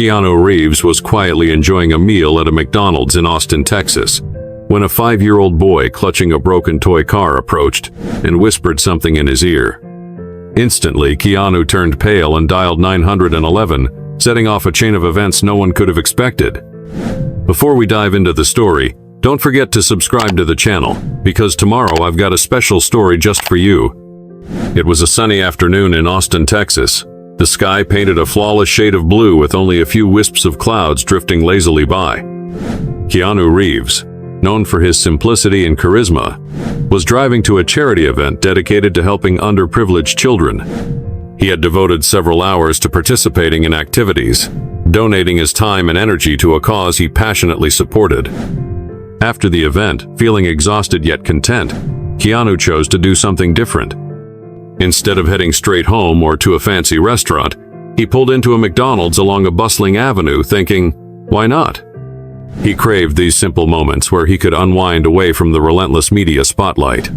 Keanu Reeves was quietly enjoying a meal at a McDonald's in Austin, Texas, when a 5-year-old boy clutching a broken toy car approached and whispered something in his ear. Instantly, Keanu turned pale and dialed 911, setting off a chain of events no one could have expected. Before we dive into the story, don't forget to subscribe to the channel, because tomorrow I've got a special story just for you. It was a sunny afternoon in Austin, Texas. The sky painted a flawless shade of blue with only a few wisps of clouds drifting lazily by. Keanu Reeves, known for his simplicity and charisma, was driving to a charity event dedicated to helping underprivileged children. He had devoted several hours to participating in activities, donating his time and energy to a cause he passionately supported. After the event, feeling exhausted yet content, Keanu chose to do something different. Instead of heading straight home or to a fancy restaurant, he pulled into a McDonald's along a bustling avenue thinking, why not? He craved these simple moments where he could unwind away from the relentless media spotlight.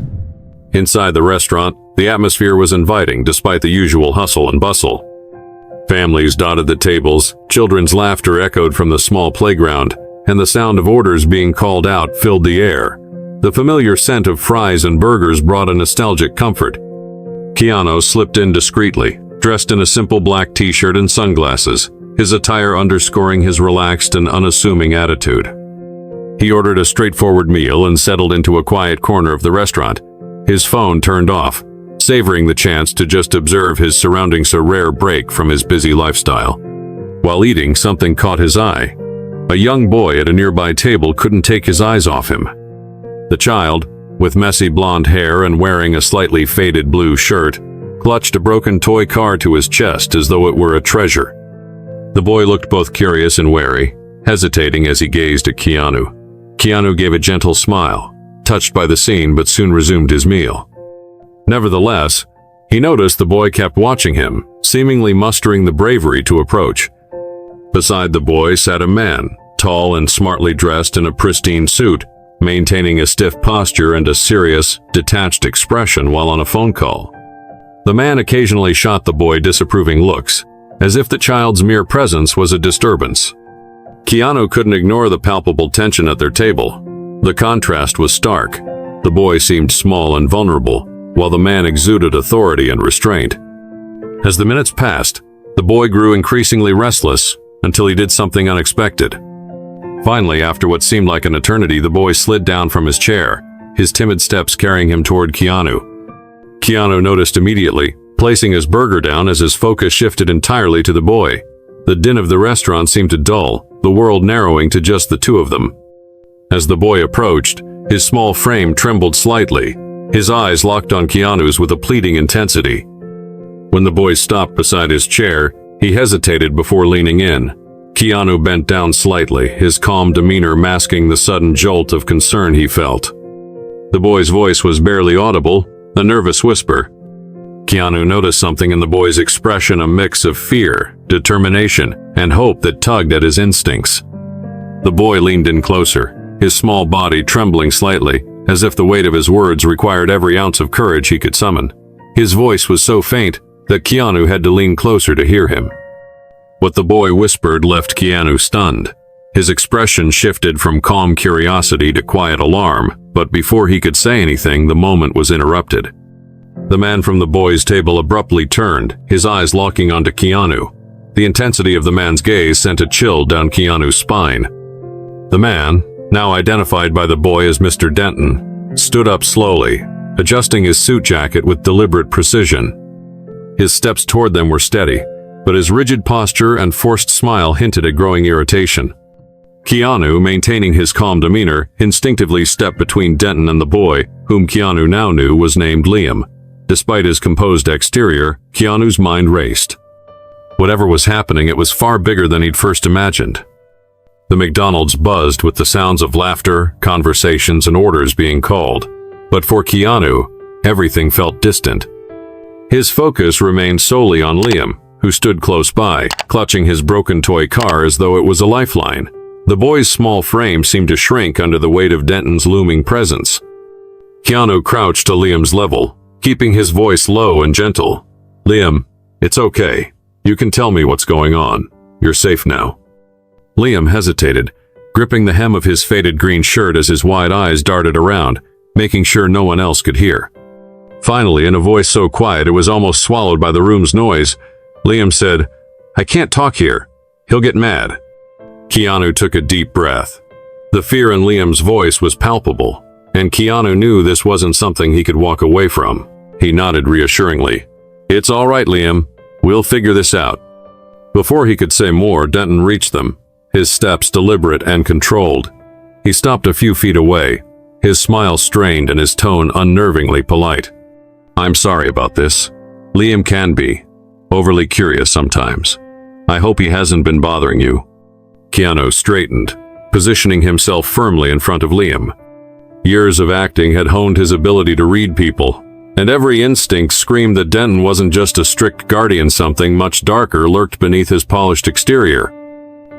Inside the restaurant, the atmosphere was inviting despite the usual hustle and bustle. Families dotted the tables, children's laughter echoed from the small playground, and the sound of orders being called out filled the air. The familiar scent of fries and burgers brought a nostalgic comfort. Keanu slipped in discreetly, dressed in a simple black t-shirt and sunglasses, his attire underscoring his relaxed and unassuming attitude. He ordered a straightforward meal and settled into a quiet corner of the restaurant, his phone turned off, savoring the chance to just observe his surroundings, a rare break from his busy lifestyle. While eating, something caught his eye. A young boy at a nearby table couldn't take his eyes off him. The child, with messy blonde hair and wearing a slightly faded blue shirt, clutched a broken toy car to his chest as though it were a treasure. The boy looked both curious and wary, hesitating as he gazed at Keanu. Keanu gave a gentle smile, touched by the scene, but soon resumed his meal. Nevertheless, he noticed the boy kept watching him, seemingly mustering the bravery to approach. Beside the boy sat a man, tall and smartly dressed in a pristine suit, maintaining a stiff posture and a serious, detached expression while on a phone call. The man occasionally shot the boy disapproving looks, as if the child's mere presence was a disturbance. Keanu couldn't ignore the palpable tension at their table. The contrast was stark. The boy seemed small and vulnerable, while the man exuded authority and restraint. As the minutes passed, the boy grew increasingly restless until he did something unexpected. Finally, after what seemed like an eternity, the boy slid down from his chair, his timid steps carrying him toward Keanu. Keanu noticed immediately, placing his burger down as his focus shifted entirely to the boy. The din of the restaurant seemed to dull, the world narrowing to just the two of them. As the boy approached, his small frame trembled slightly, his eyes locked on Keanu's with a pleading intensity. When the boy stopped beside his chair, he hesitated before leaning in. Keanu bent down slightly, his calm demeanor masking the sudden jolt of concern he felt. The boy's voice was barely audible, a nervous whisper. Keanu noticed something in the boy's expression, a mix of fear, determination, and hope that tugged at his instincts. The boy leaned in closer, his small body trembling slightly, as if the weight of his words required every ounce of courage he could summon. His voice was so faint that Keanu had to lean closer to hear him. What the boy whispered left Keanu stunned. His expression shifted from calm curiosity to quiet alarm, but before he could say anything, the moment was interrupted. The man from the boy's table abruptly turned, his eyes locking onto Keanu. The intensity of the man's gaze sent a chill down Keanu's spine. The man, now identified by the boy as Mr. Denton, stood up slowly, adjusting his suit jacket with deliberate precision. His steps toward them were steady, but his rigid posture and forced smile hinted at growing irritation. Keanu, maintaining his calm demeanor, instinctively stepped between Denton and the boy, whom Keanu now knew was named Liam. Despite his composed exterior, Keanu's mind raced. Whatever was happening, it was far bigger than he'd first imagined. The McDonald's buzzed with the sounds of laughter, conversations, and orders being called. But for Keanu, everything felt distant. His focus remained solely on Liam, who stood close by, clutching his broken toy car as though it was a lifeline. The boy's small frame seemed to shrink under the weight of Denton's looming presence. Keanu crouched to Liam's level, keeping his voice low and gentle. "Liam, it's okay. You can tell me what's going on. You're safe now." Liam hesitated, gripping the hem of his faded green shirt as his wide eyes darted around, making sure no one else could hear. Finally, in a voice so quiet it was almost swallowed by the room's noise, Liam said, "I can't talk here. He'll get mad." Keanu took a deep breath. The fear in Liam's voice was palpable, and Keanu knew this wasn't something he could walk away from. He nodded reassuringly. "It's all right, Liam. We'll figure this out." Before he could say more, Denton reached them, his steps deliberate and controlled. He stopped a few feet away, his smile strained and his tone unnervingly polite. "I'm sorry about this. Liam can be overly curious sometimes. I hope he hasn't been bothering you." Keanu straightened, positioning himself firmly in front of Liam. Years of acting had honed his ability to read people, and every instinct screamed that Denton wasn't just a strict guardian. Something much darker lurked beneath his polished exterior.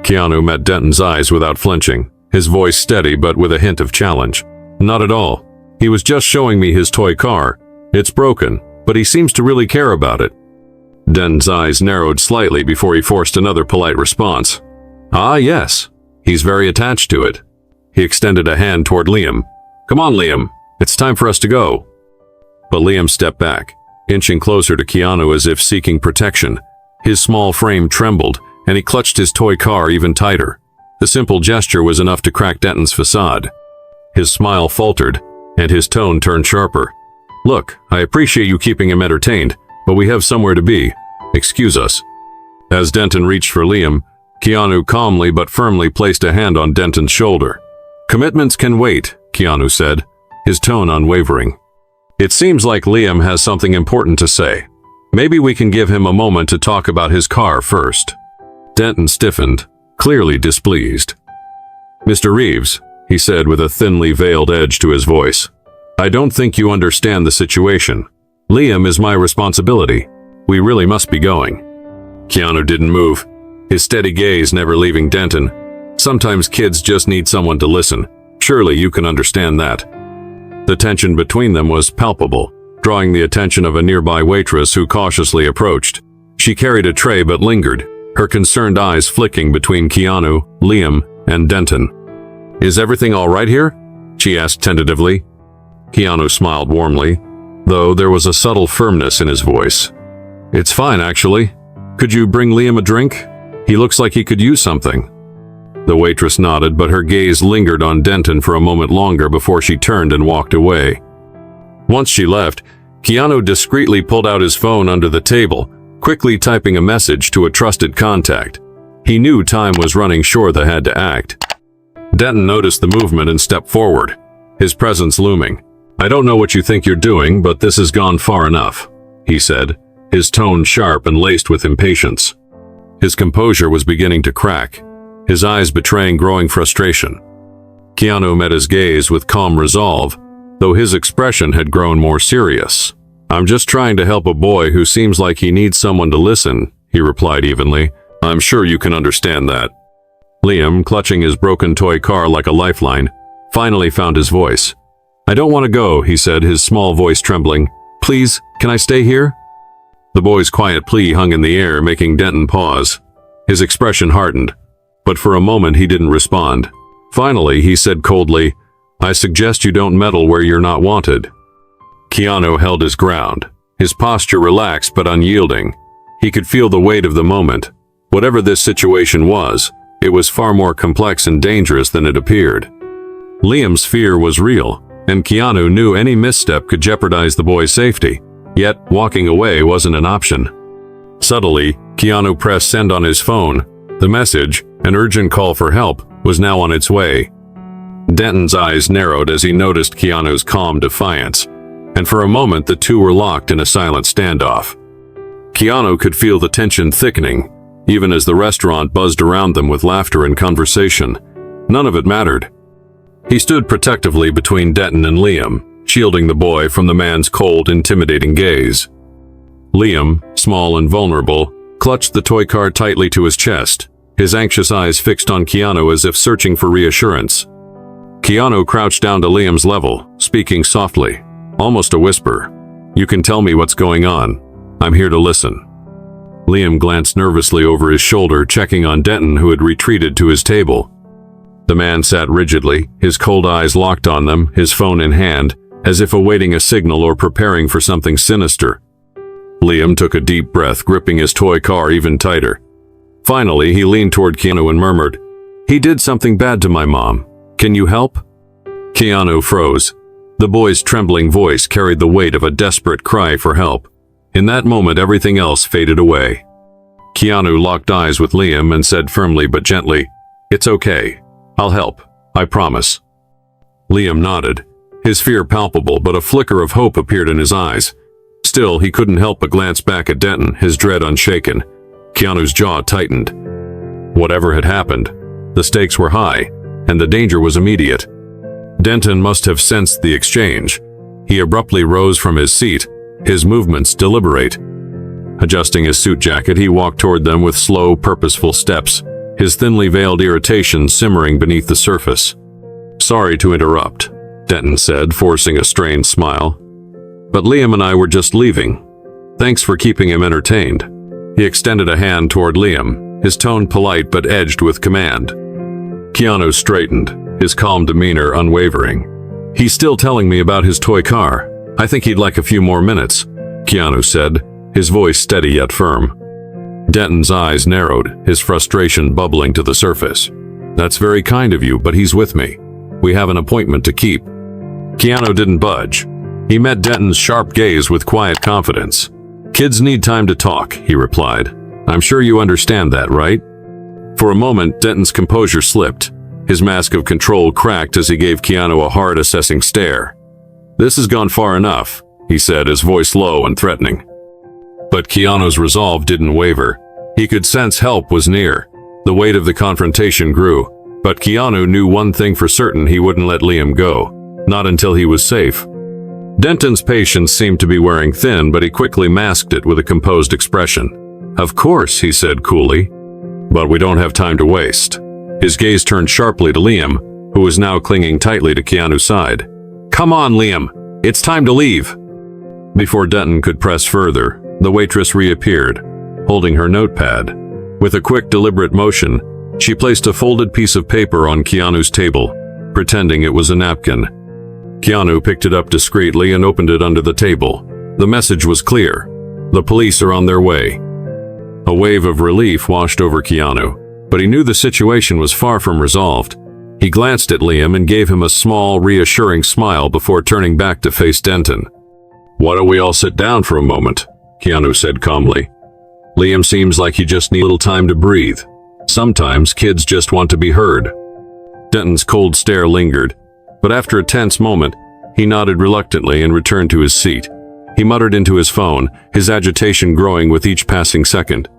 Keanu met Denton's eyes without flinching, his voice steady but with a hint of challenge. "Not at all. He was just showing me his toy car. It's broken, but he seems to really care about it." Denton's eyes narrowed slightly before he forced another polite response. "Ah, yes. He's very attached to it." He extended a hand toward Liam. "Come on, Liam. It's time for us to go." But Liam stepped back, inching closer to Keanu as if seeking protection. His small frame trembled, and he clutched his toy car even tighter. The simple gesture was enough to crack Denton's facade. His smile faltered, and his tone turned sharper. "Look, I appreciate you keeping him entertained, but we have somewhere to be. Excuse us." As Denton reached for Liam, Keanu calmly but firmly placed a hand on Denton's shoulder. "Commitments can wait," Keanu said, his tone unwavering. "It seems like Liam has something important to say. Maybe we can give him a moment to talk about his car first." Denton stiffened, clearly displeased. "Mr. Reeves," he said with a thinly veiled edge to his voice, "I don't think you understand the situation. Liam is my responsibility. We really must be going." Keanu didn't move, his steady gaze never leaving Denton. Sometimes kids just need someone to listen. Surely you can understand that. The tension between them was palpable, drawing the attention of a nearby waitress who cautiously approached. She carried a tray but lingered, her concerned eyes flicking between Keanu, Liam, and Denton. "Is everything all right here?" she asked tentatively. Keanu smiled warmly, though there was a subtle firmness in his voice. "It's fine, actually. Could you bring Liam a drink? He looks like he could use something." The waitress nodded, but her gaze lingered on Denton for a moment longer before she turned and walked away. Once she left, Keanu discreetly pulled out his phone under the table, quickly typing a message to a trusted contact. He knew time was running short. They had to act. Denton noticed the movement and stepped forward, his presence looming. "I don't know what you think you're doing, but this has gone far enough," he said, his tone sharp and laced with impatience. His composure was beginning to crack, his eyes betraying growing frustration. Keanu met his gaze with calm resolve, though his expression had grown more serious. "I'm just trying to help a boy who seems like he needs someone to listen," he replied evenly. "I'm sure you can understand that." Liam, clutching his broken toy car like a lifeline, finally found his voice. "I don't want to go," he said, his small voice trembling. "Please, can I stay here?" The boy's quiet plea hung in the air, making Denton pause. His expression hardened, but for a moment he didn't respond. Finally, he said coldly, "I suggest you don't meddle where you're not wanted." Keanu held his ground, his posture relaxed but unyielding. He could feel the weight of the moment. Whatever this situation was, it was far more complex and dangerous than it appeared. Liam's fear was real, and Keanu knew any misstep could jeopardize the boy's safety. Yet, walking away wasn't an option. Subtly, Keanu pressed send on his phone. The message, an urgent call for help, was now on its way. Denton's eyes narrowed as he noticed Keanu's calm defiance, and for a moment the two were locked in a silent standoff. Keanu could feel the tension thickening, even as the restaurant buzzed around them with laughter and conversation. None of it mattered. He stood protectively between Denton and Liam, shielding the boy from the man's cold, intimidating gaze. Liam, small and vulnerable, clutched the toy car tightly to his chest, his anxious eyes fixed on Keanu as if searching for reassurance. Keanu crouched down to Liam's level, speaking softly, almost a whisper. "You can tell me what's going on. I'm here to listen." Liam glanced nervously over his shoulder, checking on Denton, who had retreated to his table. The man sat rigidly, his cold eyes locked on them, his phone in hand, as if awaiting a signal or preparing for something sinister. Liam took a deep breath, gripping his toy car even tighter. Finally, he leaned toward Keanu and murmured, "He did something bad to my mom. Can you help?" Keanu froze. The boy's trembling voice carried the weight of a desperate cry for help. In that moment, everything else faded away. Keanu locked eyes with Liam and said firmly but gently, "It's okay. I'll help. I promise." Liam nodded, his fear palpable, but a flicker of hope appeared in his eyes. Still, he couldn't help but glance back at Denton, his dread unshaken. Keanu's jaw tightened. Whatever had happened, the stakes were high, and the danger was immediate. Denton must have sensed the exchange. He abruptly rose from his seat, his movements deliberate. Adjusting his suit jacket, he walked toward them with slow, purposeful steps, his thinly veiled irritation simmering beneath the surface. "Sorry to interrupt," Denton said, forcing a strained smile. "But Liam and I were just leaving. Thanks for keeping him entertained." He extended a hand toward Liam, his tone polite but edged with command. Keanu straightened, his calm demeanor unwavering. "He's still telling me about his toy car. I think he'd like a few more minutes," Keanu said, his voice steady yet firm. Denton's eyes narrowed, his frustration bubbling to the surface. "That's very kind of you, but he's with me. We have an appointment to keep." Keanu didn't budge. He met Denton's sharp gaze with quiet confidence. "Kids need time to talk," he replied. "I'm sure you understand that, right?" For a moment, Denton's composure slipped. His mask of control cracked as he gave Keanu a hard, assessing stare. "This has gone far enough," he said, his voice low and threatening. But Keanu's resolve didn't waver. He could sense help was near. The weight of the confrontation grew, but Keanu knew one thing for certain: he wouldn't let Liam go. Not until he was safe. Denton's patience seemed to be wearing thin, but he quickly masked it with a composed expression. "Of course," he said coolly. "But we don't have time to waste." His gaze turned sharply to Liam, who was now clinging tightly to Keanu's side. "Come on, Liam. It's time to leave." Before Denton could press further, the waitress reappeared, holding her notepad. With a quick, deliberate motion, she placed a folded piece of paper on Keanu's table, pretending it was a napkin. Keanu picked it up discreetly and opened it under the table. The message was clear. The police are on their way. A wave of relief washed over Keanu, but he knew the situation was far from resolved. He glanced at Liam and gave him a small, reassuring smile before turning back to face Denton. "Why don't we all sit down for a moment?" Keanu said calmly. "Liam seems like he just needs a little time to breathe. Sometimes kids just want to be heard." Denton's cold stare lingered, but after a tense moment, he nodded reluctantly and returned to his seat. He muttered into his phone, his agitation growing with each passing second.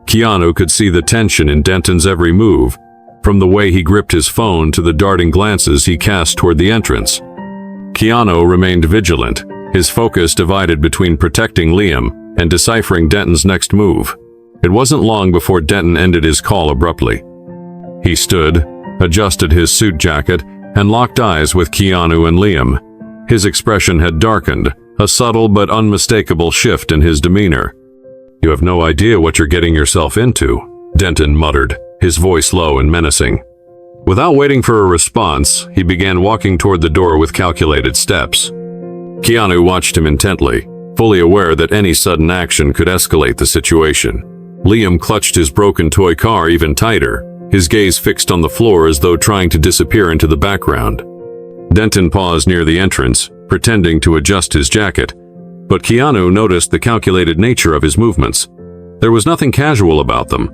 Keanu could see the tension in Denton's every move, from the way he gripped his phone to the darting glances he cast toward the entrance. Keanu remained vigilant, his focus divided between protecting Liam and deciphering Denton's next move. It wasn't long before Denton ended his call abruptly. He stood, adjusted his suit jacket, and locked eyes with Keanu and Liam. His expression had darkened, a subtle but unmistakable shift in his demeanor. "You have no idea what you're getting yourself into," Denton muttered, his voice low and menacing. Without waiting for a response, he began walking toward the door with calculated steps. Keanu watched him intently, fully aware that any sudden action could escalate the situation. Liam clutched his broken toy car even tighter, his gaze fixed on the floor as though trying to disappear into the background. Denton paused near the entrance, pretending to adjust his jacket, but Keanu noticed the calculated nature of his movements. There was nothing casual about them.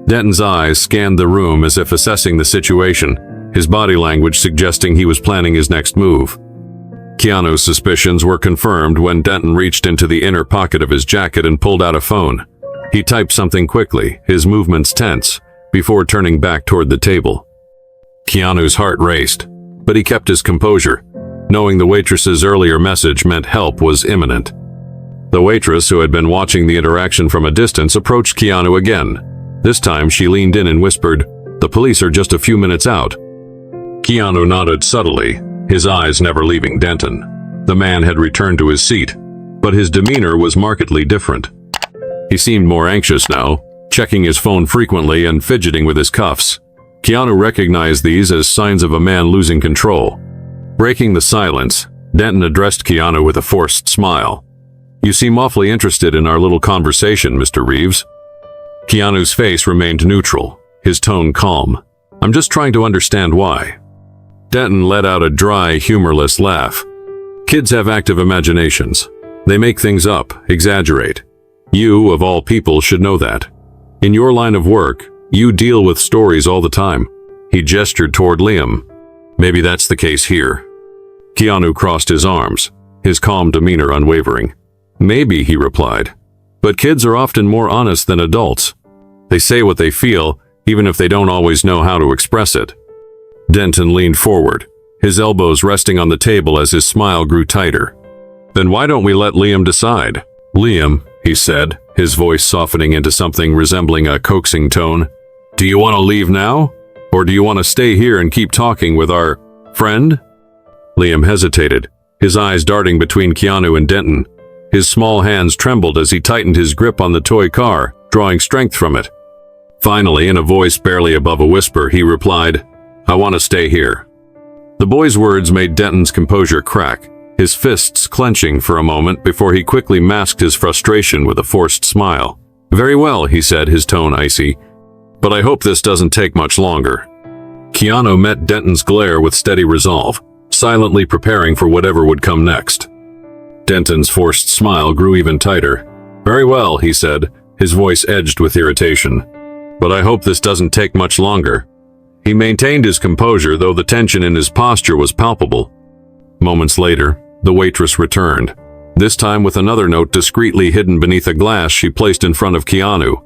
Denton's eyes scanned the room as if assessing the situation, his body language suggesting he was planning his next move. Keanu's suspicions were confirmed when Denton reached into the inner pocket of his jacket and pulled out a phone. He typed something quickly, his movements tense, before turning back toward the table. Keanu's heart raced, but he kept his composure, knowing the waitress's earlier message meant help was imminent. The waitress, who had been watching the interaction from a distance, approached Keanu again. This time she leaned in and whispered, "The police are just a few minutes out." Keanu nodded subtly, his eyes never leaving Denton. The man had returned to his seat, but his demeanor was markedly different. He seemed more anxious now, checking his phone frequently and fidgeting with his cuffs. Keanu recognized these as signs of a man losing control. Breaking the silence, Denton addressed Keanu with a forced smile. "You seem awfully interested in our little conversation, Mr. Reeves." Keanu's face remained neutral, his tone calm. "I'm just trying to understand why." Denton let out a dry, humorless laugh. "Kids have active imaginations. They make things up, exaggerate. You, of all people, should know that. In your line of work, you deal with stories all the time." He gestured toward Liam. "Maybe that's the case here." Keanu crossed his arms, his calm demeanor unwavering. "Maybe," he replied. "But kids are often more honest than adults. They say what they feel, even if they don't always know how to express it." Denton leaned forward, his elbows resting on the table as his smile grew tighter. "Then why don't we let Liam decide?" "Liam," he said, his voice softening into something resembling a coaxing tone. "Do you want to leave now? Or do you want to stay here and keep talking with our friend?" Liam hesitated, his eyes darting between Keanu and Denton. His small hands trembled as he tightened his grip on the toy car, drawing strength from it. Finally, in a voice barely above a whisper, he replied, "I want to stay here." The boy's words made Denton's composure crack, his fists clenching for a moment before he quickly masked his frustration with a forced smile. "Very well," he said, his tone icy. "But I hope this doesn't take much longer." Keanu met Denton's glare with steady resolve, silently preparing for whatever would come next. Denton's forced smile grew even tighter. "Very well," he said, his voice edged with irritation. "But I hope this doesn't take much longer." He maintained his composure, though the tension in his posture was palpable. Moments later, the waitress returned, this time with another note discreetly hidden beneath a glass she placed in front of Keanu.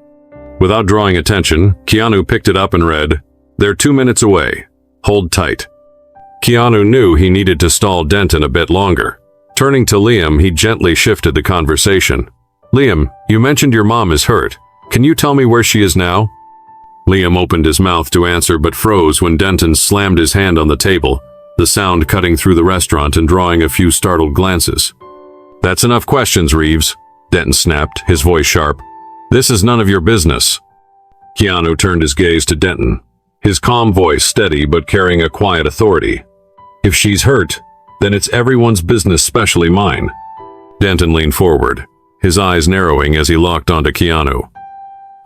Without drawing attention, Keanu picked it up and read, "They're 2 minutes away. Hold tight." Keanu knew he needed to stall Denton a bit longer. Turning to Liam, he gently shifted the conversation. "Liam, you mentioned your mom is hurt. Can you tell me where she is now?" Liam opened his mouth to answer but froze when Denton slammed his hand on the table, the sound cutting through the restaurant and drawing a few startled glances. "That's enough questions, Reeves," Denton snapped, his voice sharp. "This is none of your business." Keanu turned his gaze to Denton, his calm voice steady but carrying a quiet authority. "If she's hurt, then it's everyone's business, especially mine." Denton leaned forward, his eyes narrowing as he locked onto Keanu.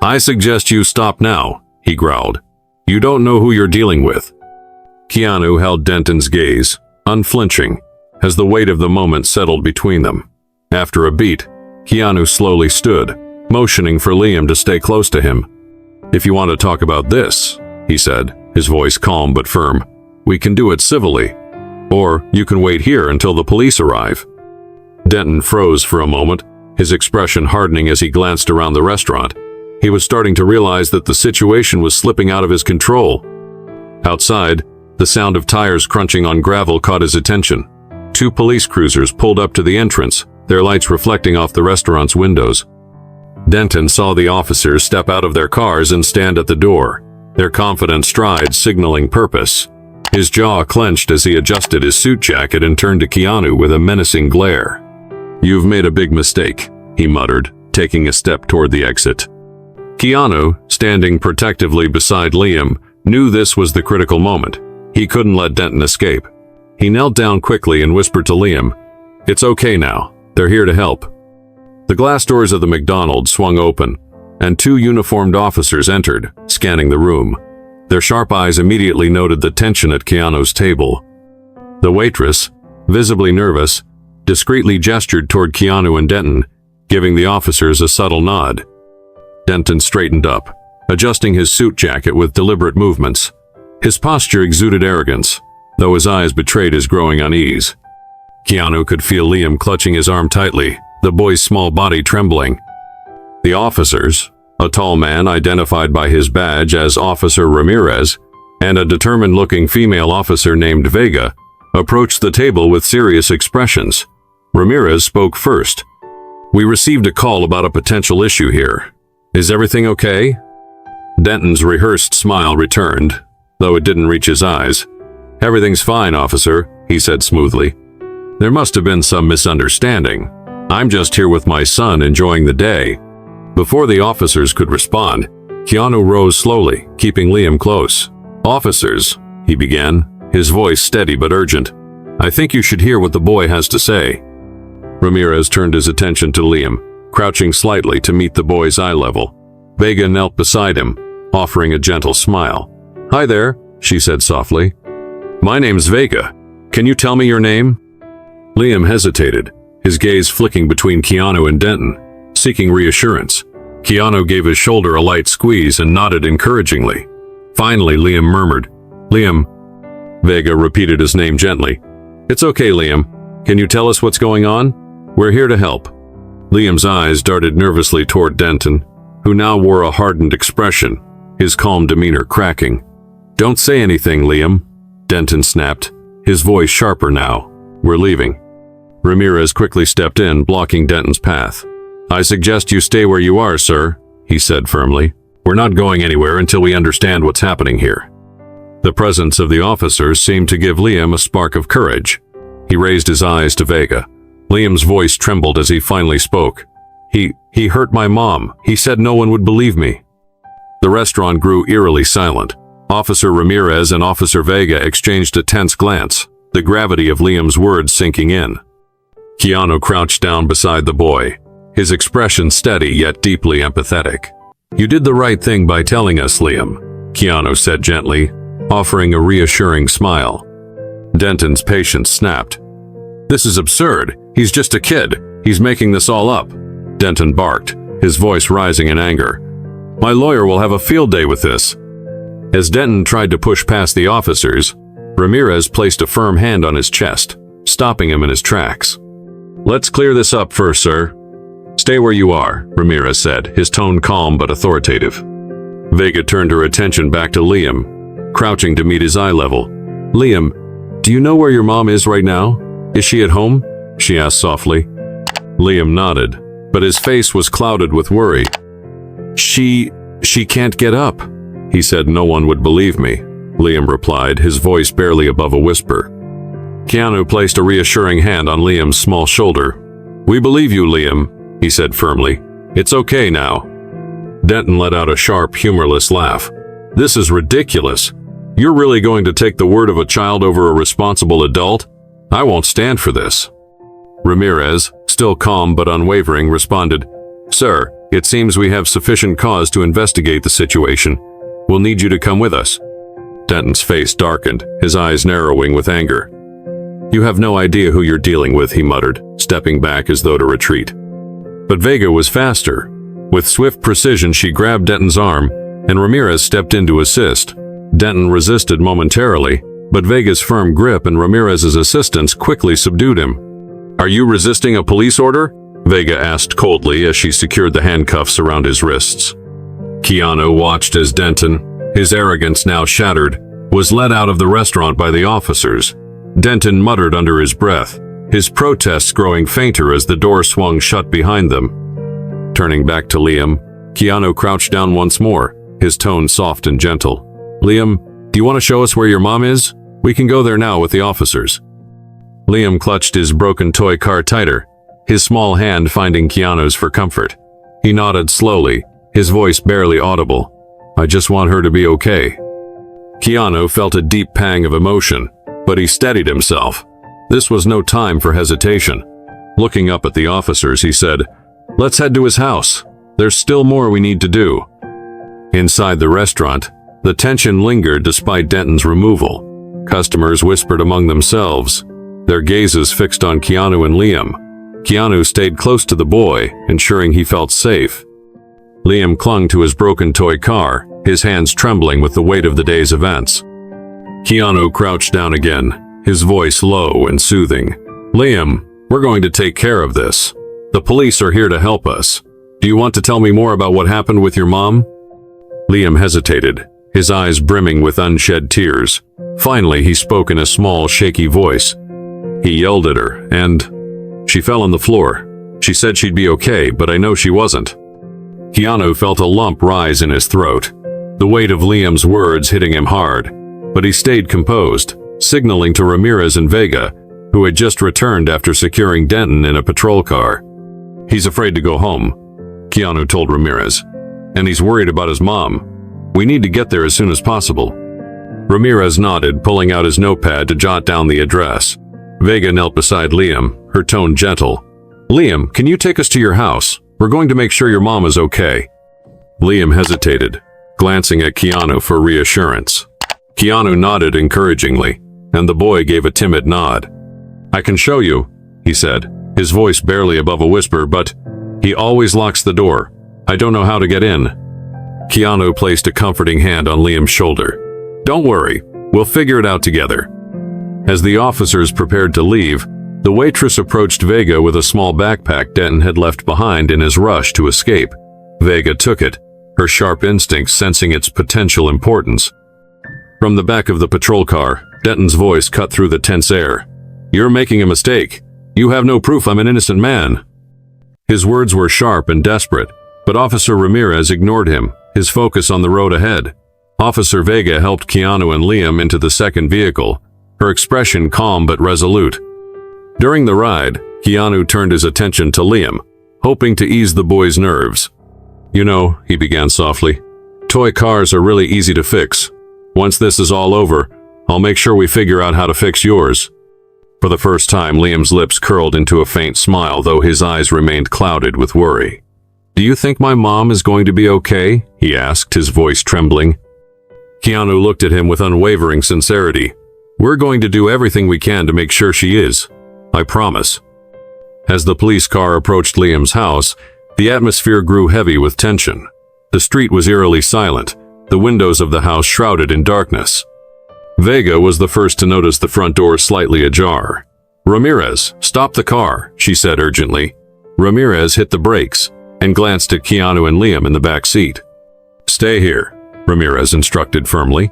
"I suggest you stop now," he growled. "You don't know who you're dealing with." Keanu held Denton's gaze, unflinching, as the weight of the moment settled between them. After a beat, Keanu slowly stood, motioning for Liam to stay close to him. "If you want to talk about this," he said, his voice calm but firm, "we can do it civilly. Or you can wait here until the police arrive." Denton froze for a moment, his expression hardening as he glanced around the restaurant. He was starting to realize that the situation was slipping out of his control. Outside, the sound of tires crunching on gravel caught his attention. 2 police cruisers pulled up to the entrance, their lights reflecting off the restaurant's windows. Denton saw the officers step out of their cars and stand at the door, their confident strides signaling purpose. His jaw clenched as he adjusted his suit jacket and turned to Keanu with a menacing glare. "You've made a big mistake," he muttered, taking a step toward the exit. Keanu, standing protectively beside Liam, knew this was the critical moment. He couldn't let Denton escape. He knelt down quickly and whispered to Liam, "It's okay now. They're here to help." The glass doors of the McDonald's swung open, and 2 uniformed officers entered, scanning the room. Their sharp eyes immediately noted the tension at Keanu's table. The waitress, visibly nervous, discreetly gestured toward Keanu and Denton, giving the officers a subtle nod. Denton straightened up, adjusting his suit jacket with deliberate movements. His posture exuded arrogance, though his eyes betrayed his growing unease. Keanu could feel Liam clutching his arm tightly, the boy's small body trembling. The officers, a tall man identified by his badge as Officer Ramirez, and a determined-looking female officer named Vega, approached the table with serious expressions. Ramirez spoke first. "We received a call about a potential issue here. Is everything okay?" Denton's rehearsed smile returned, though it didn't reach his eyes. "Everything's fine, officer," he said smoothly. "There must have been some misunderstanding. I'm just here with my son enjoying the day." Before the officers could respond, Keanu rose slowly, keeping Liam close. "Officers," he began, his voice steady but urgent. "I think you should hear what the boy has to say." Ramirez turned his attention to Liam, crouching slightly to meet the boy's eye level. Vega knelt beside him, offering a gentle smile. "Hi there," she said softly. "My name's Vega. Can you tell me your name?" Liam hesitated, his gaze flicking between Keanu and Denton, seeking reassurance. Keanu gave his shoulder a light squeeze and nodded encouragingly. Finally, Liam murmured, "Liam." Vega repeated his name gently. "It's okay, Liam. Can you tell us what's going on? We're here to help." Liam's eyes darted nervously toward Denton, who now wore a hardened expression, his calm demeanor cracking. "Don't say anything, Liam," Denton snapped, his voice sharper now. "We're leaving." Ramirez quickly stepped in, blocking Denton's path. "I suggest you stay where you are, sir," he said firmly. "We're not going anywhere until we understand what's happening here." The presence of the officers seemed to give Liam a spark of courage. He raised his eyes to Vega. Liam's voice trembled as he finally spoke. He hurt my mom. He said no one would believe me." The restaurant grew eerily silent. Officer Ramirez and Officer Vega exchanged a tense glance, the gravity of Liam's words sinking in. Keanu crouched down beside the boy, his expression steady yet deeply empathetic. "You did the right thing by telling us, Liam," Keanu said gently, offering a reassuring smile. Denton's patience snapped. "This is absurd. He's just a kid. He's making this all up," Denton barked, his voice rising in anger. "My lawyer will have a field day with this." As Denton tried to push past the officers, Ramirez placed a firm hand on his chest, stopping him in his tracks. "Let's clear this up first, sir." "Stay where you are," Ramirez said, his tone calm but authoritative. Vega turned her attention back to Liam, crouching to meet his eye level. "Liam, do you know where your mom is right now? Is she at home?" she asked softly. Liam nodded, but his face was clouded with worry. She can't get up," he said. "No one would believe me," Liam replied, his voice barely above a whisper. Keanu placed a reassuring hand on Liam's small shoulder. "We believe you, Liam," he said firmly. "It's okay now." Denton let out a sharp, humorless laugh. "This is ridiculous. You're really going to take the word of a child over a responsible adult? I won't stand for this." Ramirez, still calm but unwavering, responded, "Sir, it seems we have sufficient cause to investigate the situation. We'll need you to come with us." Denton's face darkened, his eyes narrowing with anger. "You have no idea who you're dealing with," he muttered, stepping back as though to retreat. But Vega was faster. With swift precision, she grabbed Denton's arm, and Ramirez stepped in to assist. Denton resisted momentarily, but Vega's firm grip and Ramirez's assistance quickly subdued him. "Are you resisting a police order?" Vega asked coldly as she secured the handcuffs around his wrists. Keanu watched as Denton, his arrogance now shattered, was led out of the restaurant by the officers. Denton muttered under his breath, his protests growing fainter as the door swung shut behind them. Turning back to Liam, Keanu crouched down once more, his tone soft and gentle. "Liam, do you want to show us where your mom is? We can go there now with the officers." Liam clutched his broken toy car tighter, his small hand finding Keanu's for comfort. He nodded slowly, his voice barely audible. "I just want her to be okay." Keanu felt a deep pang of emotion, but he steadied himself. This was no time for hesitation. Looking up at the officers, he said, "Let's head to his house. There's still more we need to do." Inside the restaurant, the tension lingered despite Denton's removal. Customers whispered among themselves, their gazes fixed on Keanu and Liam. Keanu stayed close to the boy, ensuring he felt safe. Liam clung to his broken toy car, his hands trembling with the weight of the day's events. Keanu crouched down again, his voice low and soothing. "Liam, we're going to take care of this. The police are here to help us. Do you want to tell me more about what happened with your mom?" Liam hesitated, his eyes brimming with unshed tears. Finally, he spoke in a small, shaky voice. He yelled at her, and she fell on the floor. She said she'd be okay, but I know she wasn't. Keanu felt a lump rise in his throat, the weight of Liam's words hitting him hard, but he stayed composed, signaling to Ramirez and Vega, who had just returned after securing Denton in a patrol car. "He's afraid to go home." Keanu told Ramirez. "And he's worried about his mom. We need to get there as soon as possible." Ramirez nodded, pulling out his notepad to jot down the address. Vega knelt beside Liam, her tone gentle. "Liam, can you take us to your house? We're going to make sure your mom is okay." Liam hesitated, glancing at Keanu for reassurance. Keanu nodded encouragingly, and the boy gave a timid nod. "I can show you," he said, his voice barely above a whisper, "but he always locks the door. I don't know how to get in." Keanu placed a comforting hand on Liam's shoulder. "Don't worry, we'll figure it out together." As the officers prepared to leave, the waitress approached Vega with a small backpack Denton had left behind in his rush to escape. Vega took it, her sharp instincts sensing its potential importance. From the back of the patrol car, Denton's voice cut through the tense air. "You're making a mistake. You have no proof I'm an innocent man." His words were sharp and desperate, but Officer Ramirez ignored him, his focus on the road ahead. Officer Vega helped Keanu and Liam into the second vehicle, her expression calm but resolute. During the ride, Keanu turned his attention to Liam, hoping to ease the boy's nerves. "You know," he began softly, "toy cars are really easy to fix. Once this is all over, I'll make sure we figure out how to fix yours." For the first time, Liam's lips curled into a faint smile, though his eyes remained clouded with worry. "Do you think my mom is going to be okay?" he asked, his voice trembling. Keanu looked at him with unwavering sincerity. "We're going to do everything we can to make sure she is. I promise." As the police car approached Liam's house, the atmosphere grew heavy with tension. The street was eerily silent, the windows of the house shrouded in darkness. Vega was the first to notice the front door slightly ajar. "Ramirez, stop the car," she said urgently. Ramirez hit the brakes and glanced at Keanu and Liam in the back seat. "Stay here," Ramirez instructed firmly.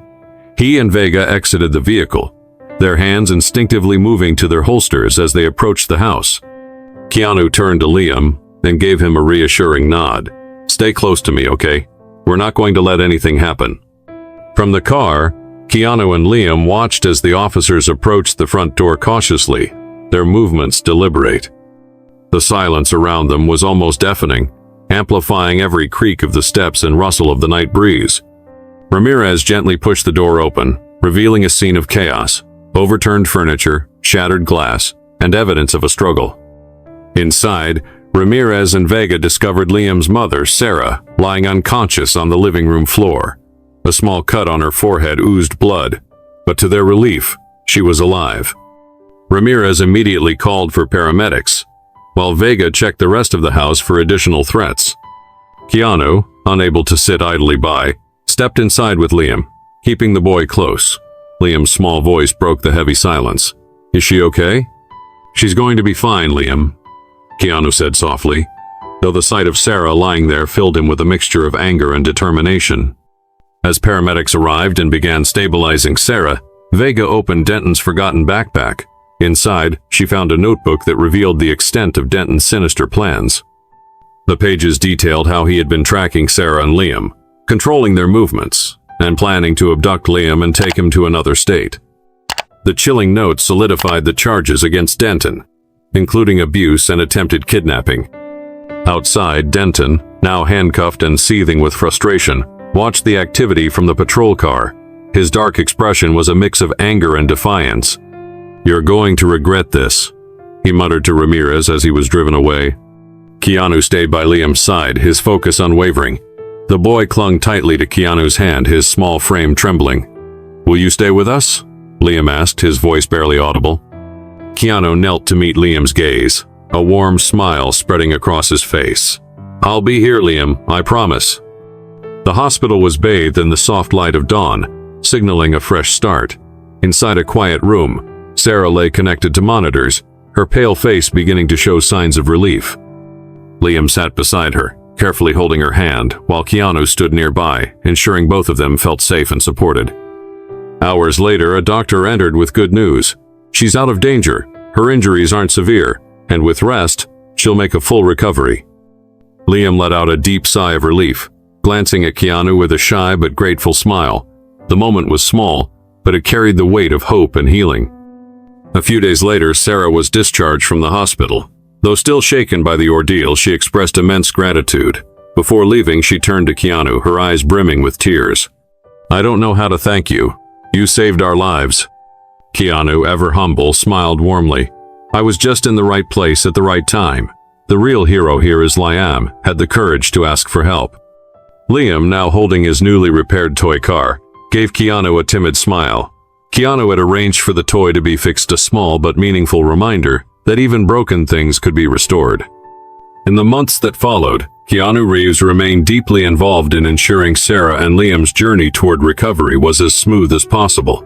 He and Vega exited the vehicle, their hands instinctively moving to their holsters as they approached the house. Keanu turned to Liam and gave him a reassuring nod. "Stay close to me, okay? We're not going to let anything happen." From the car, Keanu and Liam watched as the officers approached the front door cautiously, their movements deliberate. The silence around them was almost deafening, amplifying every creak of the steps and rustle of the night breeze. Ramirez gently pushed the door open, revealing a scene of chaos, overturned furniture, shattered glass, and evidence of a struggle. Inside, Ramirez and Vega discovered Liam's mother, Sarah, lying unconscious on the living room floor. A small cut on her forehead oozed blood, but to their relief, she was alive. Ramirez immediately called for paramedics, while Vega checked the rest of the house for additional threats. Keanu, unable to sit idly by, stepped inside with Liam, keeping the boy close. Liam's small voice broke the heavy silence. "Is she okay?" "She's going to be fine, Liam," Keanu said softly, though the sight of Sarah lying there filled him with a mixture of anger and determination. As paramedics arrived and began stabilizing Sarah, Vega opened Denton's forgotten backpack. Inside, she found a notebook that revealed the extent of Denton's sinister plans. The pages detailed how he had been tracking Sarah and Liam, controlling their movements, and planning to abduct Liam and take him to another state. The chilling notes solidified the charges against Denton, including abuse and attempted kidnapping. Outside, Denton, now handcuffed and seething with frustration, watched the activity from the patrol car. His dark expression was a mix of anger and defiance. "You're going to regret this," he muttered to Ramirez as he was driven away. Keanu stayed by Liam's side, his focus unwavering. The boy clung tightly to Keanu's hand, his small frame trembling. "Will you stay with us?" Liam asked, his voice barely audible. Keanu knelt to meet Liam's gaze, a warm smile spreading across his face. "I'll be here, Liam, I promise." The hospital was bathed in the soft light of dawn, signaling a fresh start. Inside a quiet room, Sarah lay connected to monitors, her pale face beginning to show signs of relief. Liam sat beside her, carefully holding her hand, while Keanu stood nearby, ensuring both of them felt safe and supported. Hours later, a doctor entered with good news. "She's out of danger, her injuries aren't severe, and with rest, she'll make a full recovery." Liam let out a deep sigh of relief, glancing at Keanu with a shy but grateful smile. The moment was small, but it carried the weight of hope and healing. A few days later, Sarah was discharged from the hospital. Though still shaken by the ordeal, she expressed immense gratitude. Before leaving, she turned to Keanu, her eyes brimming with tears. "I don't know how to thank you. You saved our lives." Keanu, ever humble, smiled warmly. "I was just in the right place at the right time. The real hero here is Liam, had the courage to ask for help." Liam, now holding his newly repaired toy car, gave Keanu a timid smile. Keanu had arranged for the toy to be fixed, a small but meaningful reminder that even broken things could be restored. In the months that followed, Keanu Reeves remained deeply involved in ensuring Sarah and Liam's journey toward recovery was as smooth as possible.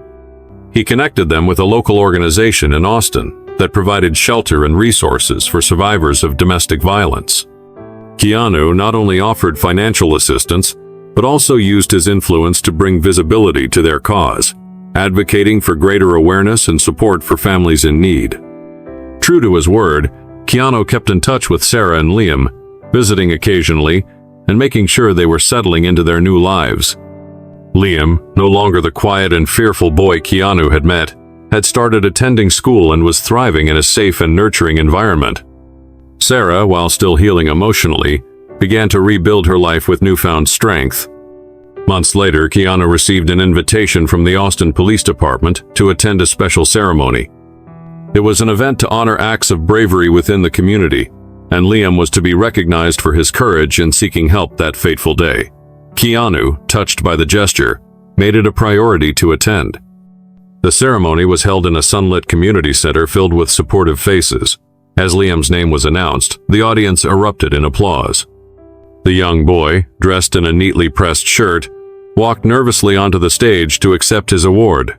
He connected them with a local organization in Austin that provided shelter and resources for survivors of domestic violence. Keanu not only offered financial assistance, but also used his influence to bring visibility to their cause, advocating for greater awareness and support for families in need. True to his word, Keanu kept in touch with Sarah and Liam, visiting occasionally and making sure they were settling into their new lives. Liam, no longer the quiet and fearful boy Keanu had met, had started attending school and was thriving in a safe and nurturing environment. Sarah, while still healing emotionally, began to rebuild her life with newfound strength. Months later, Keanu received an invitation from the Austin Police Department to attend a special ceremony. It was an event to honor acts of bravery within the community, and Liam was to be recognized for his courage in seeking help that fateful day. Keanu, touched by the gesture, made it a priority to attend. The ceremony was held in a sunlit community center filled with supportive faces. As Liam's name was announced, the audience erupted in applause. The young boy, dressed in a neatly pressed shirt, walked nervously onto the stage to accept his award.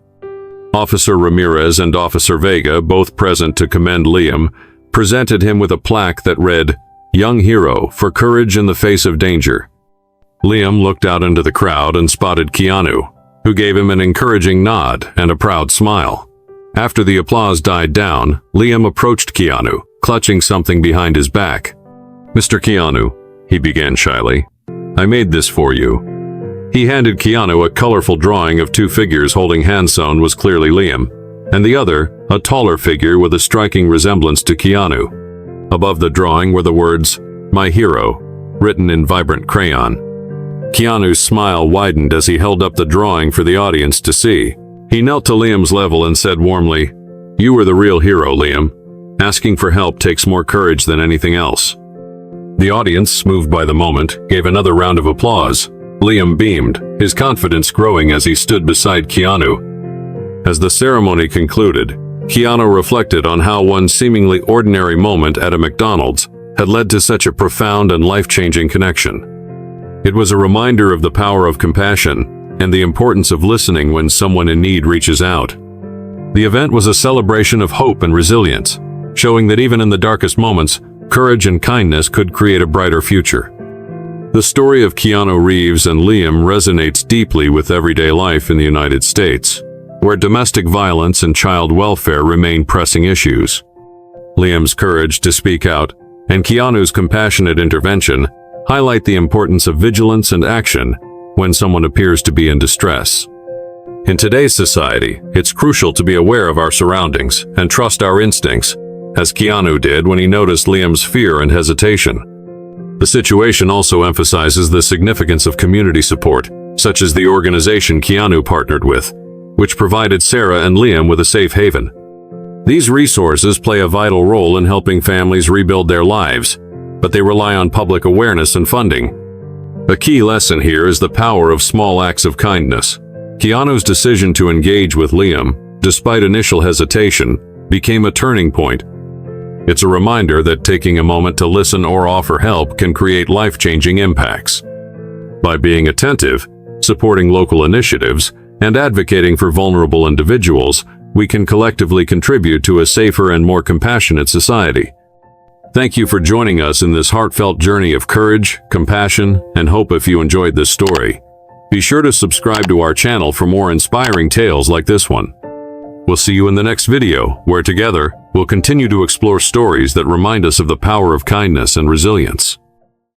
Officer Ramirez and Officer Vega, both present to commend Liam, presented him with a plaque that read, "Young Hero for Courage in the Face of Danger." Liam looked out into the crowd and spotted Keanu, who gave him an encouraging nod and a proud smile. After the applause died down, Liam approached Keanu, clutching something behind his back. "Mr. Keanu," he began shyly, "I made this for you." He handed Keanu a colorful drawing of two figures holding hands. Sewn was clearly Liam, and the other, a taller figure with a striking resemblance to Keanu. Above the drawing were the words, "My Hero," written in vibrant crayon. Keanu's smile widened as he held up the drawing for the audience to see. He knelt to Liam's level and said warmly, "You were the real hero, Liam. Asking for help takes more courage than anything else." The audience, moved by the moment, gave another round of applause. Liam beamed, his confidence growing as he stood beside Keanu. As the ceremony concluded, Keanu reflected on how one seemingly ordinary moment at a McDonald's had led to such a profound and life-changing connection. It was a reminder of the power of compassion and the importance of listening when someone in need reaches out. The event was a celebration of hope and resilience, showing that even in the darkest moments, courage and kindness could create a brighter future. The story of Keanu Reeves and Liam resonates deeply with everyday life in the United States, where domestic violence and child welfare remain pressing issues. Liam's courage to speak out and Keanu's compassionate intervention highlight the importance of vigilance and action when someone appears to be in distress. In today's society, it's crucial to be aware of our surroundings and trust our instincts, as Keanu did when he noticed Liam's fear and hesitation. The situation also emphasizes the significance of community support, such as the organization Keanu partnered with, which provided Sarah and Liam with a safe haven. These resources play a vital role in helping families rebuild their lives, but they rely on public awareness and funding. A key lesson here is the power of small acts of kindness. Keanu's decision to engage with Liam, despite initial hesitation, became a turning point. It's a reminder that taking a moment to listen or offer help can create life-changing impacts. By being attentive, supporting local initiatives, and advocating for vulnerable individuals, we can collectively contribute to a safer and more compassionate society. Thank you for joining us in this heartfelt journey of courage, compassion, and hope. If you enjoyed this story, be sure to subscribe to our channel for more inspiring tales like this one. We'll see you in the next video, where together, we'll continue to explore stories that remind us of the power of kindness and resilience.